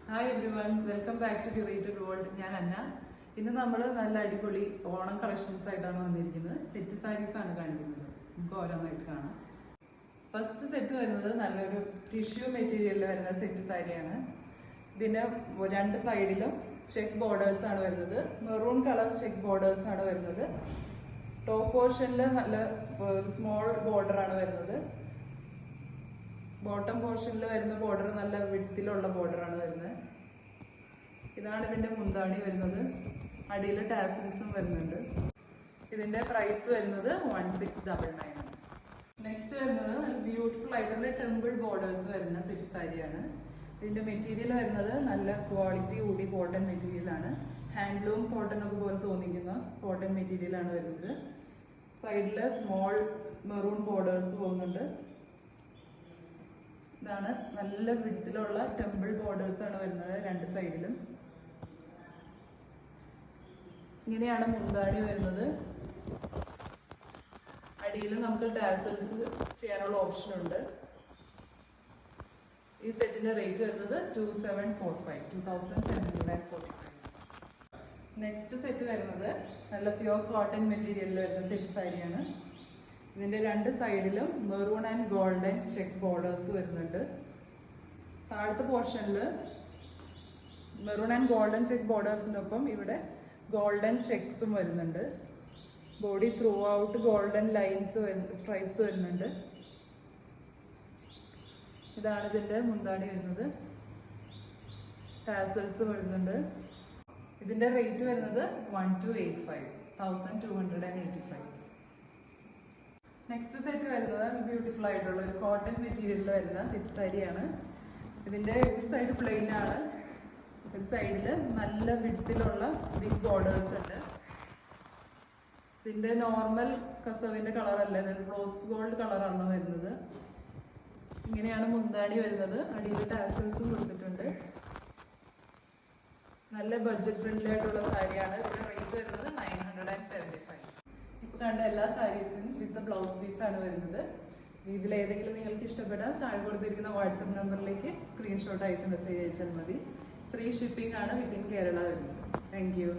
Hi everyone, welcome back to curated world. ഞാൻ അന്ന. ഇന്ന് നമ്മൾ നല്ല അടിപൊളി ഓണം കളക്ഷൻസ് ആയിട്ടാണ് വന്നിരിക്കുന്നത്. സെറ്റ് സാരീസ് ആണ് കാണിക്കുന്നത്. നമുക്ക് ഓരോന്നായിട്ട് കാണാം. ഫസ്റ്റ് സെറ്റ് വരുന്നത് നല്ലൊരു ടിഷ്യൂ മെറ്റീരിയലിൽ വരുന്ന സെറ്റ് സാരിയാണ്. ഇതിന് രണ്ട് സൈഡിലും ചെക്ക് ബോർഡേഴ്സ് ആണ് വരുന്നത്. മെറൂൺ കളർ ചെക്ക് ബോർഡേഴ്സ് ആണ് വരുന്നത്. ടോപ്പ് പോർഷനിൽ നല്ല സ്മോൾ ബോർഡർ ആണ് വരുന്നത്. ബോട്ടം പോർഷനിൽ വരുന്ന ബോർഡർ നല്ല വിഡ്ത്തിലുള്ള ബോർഡറാണ് വരുന്നത്. ഇതാണ് ഇതിന്റെ മുന്താണി വരുന്നത്. അടിയിൽ ടാസിൽസും വരുന്നുണ്ട്. ഇതിന്റെ പ്രൈസ് വരുന്നത് 1699. നെക്സ്റ്റ് വരുന്നത് ബ്യൂട്ടിഫുൾ ആയിട്ടുള്ള ടെമ്പിൾ ബോർഡേഴ്സ് വരുന്ന സെറ്റ് സാരിയാണ്. ഇതിന്റെ മെറ്റീരിയൽ വരുന്നത് നല്ല ക്വാളിറ്റി കൂടി കോട്ടൺ മെറ്റീരിയൽ ആണ്. ഹാൻഡ്ലൂം കോട്ടൺ ഒക്കെ പോലെ തോന്നിക്കുന്ന കോട്ടൺ മെറ്റീരിയൽ ആണ് വരുന്നത്. സൈഡില് സ്മോൾ മെറൂൺ ബോർഡേഴ്സ് പോകുന്നുണ്ട്. ഇതാണ് നല്ല വിഡ്ത്തിലുള്ള ടെമ്പിൾ ബോർഡേഴ്സ് ആണ് വരുന്നത് രണ്ട് സൈഡിലും. ഇങ്ങനെയാണ് മുന്താണി വരുന്നത്. അടിയിൽ നമുക്ക് ടാസൽസ് ചെയ്യാനുള്ള ഓപ്ഷൻ ഉണ്ട്. ഈ സെറ്റിന്റെ റേറ്റ് വരുന്നത് 2745. നെക്സ്റ്റ് സെറ്റ് വരുന്നത് നല്ല പ്യുവർ കോട്ടൺ മെറ്റീരിയലിൽ വരുന്ന സെറ്റ് സാരിയാണ്. ഇതിന്റെ രണ്ട് സൈഡിലും maroon and golden check borders വരുന്നുണ്ട്. താഴത്തെ പോർഷനിൽ മെറൂൺ ആൻഡ് ഗോൾഡൻ ചെക്ക് ബോർഡേഴ്സിനൊപ്പം ഇവിടെ ഗോൾഡൻ ചെക്സും വരുന്നുണ്ട്. Body through out golden lines stripes വരുന്നുണ്ട്. ഇതാണ് ഇതിന്റെ മുന്താണി വരുന്നത്. ടാസൽസ് വരുന്നുണ്ട്. ഇതിന്റെ റേറ്റ് വരുന്നത് 1285. നെക്സ്റ്റ് സെറ്റ് വരുന്നത് ബ്യൂട്ടിഫുൾ ആയിട്ടുള്ള ഒരു കോട്ടൺ മെറ്റീരിയലിൽ വരുന്ന സെറ്റ് സാരിയാണ്. ഇതിന്റെ ഒരു സൈഡ് പ്ലെയിൻ ആണ്. ഒരു സൈഡിൽ നല്ല വിഡ്ത്തിലുള്ള ബിഗ് ബോർഡേഴ്സ് ഉണ്ട്. ഇതിന്റെ നോർമൽ കസവിന്റെ കളർ അല്ല, ഇത് റോസ് ഗോൾഡ് കളറാണ് വരുന്നത്. ഇങ്ങനെയാണ് മുന്താണി വരുന്നത്. അടിയിൽ ടാസൽസും കൊടുത്തിട്ടുണ്ട്. നല്ല ബഡ്ജറ്റ് ഫ്രണ്ട്ലി ആയിട്ടുള്ള സാരിയാണ്. ഇതിന്റെ റേറ്റ് വരുന്നത് 975. ഇപ്പോൾ കണ്ട എല്ലാ സാരീസും വിത്ത് ബ്ലൗസ് പീസ് ആണ് വരുന്നത്. ഇതിൽ ഏതെങ്കിലും നിങ്ങൾക്ക് ഇഷ്ടപ്പെട്ടാൽ താഴെ കൊടുത്തിരിക്കുന്ന വാട്സപ്പ് നമ്പറിലേക്ക് സ്ക്രീൻഷോട്ട് അയച്ച് മെസ്സേജ് അയച്ചാൽ മതി. ഫ്രീ ഷിപ്പിംഗ് ആണ് വിത്തിൻ കേരള വരുന്നത്. Thank you.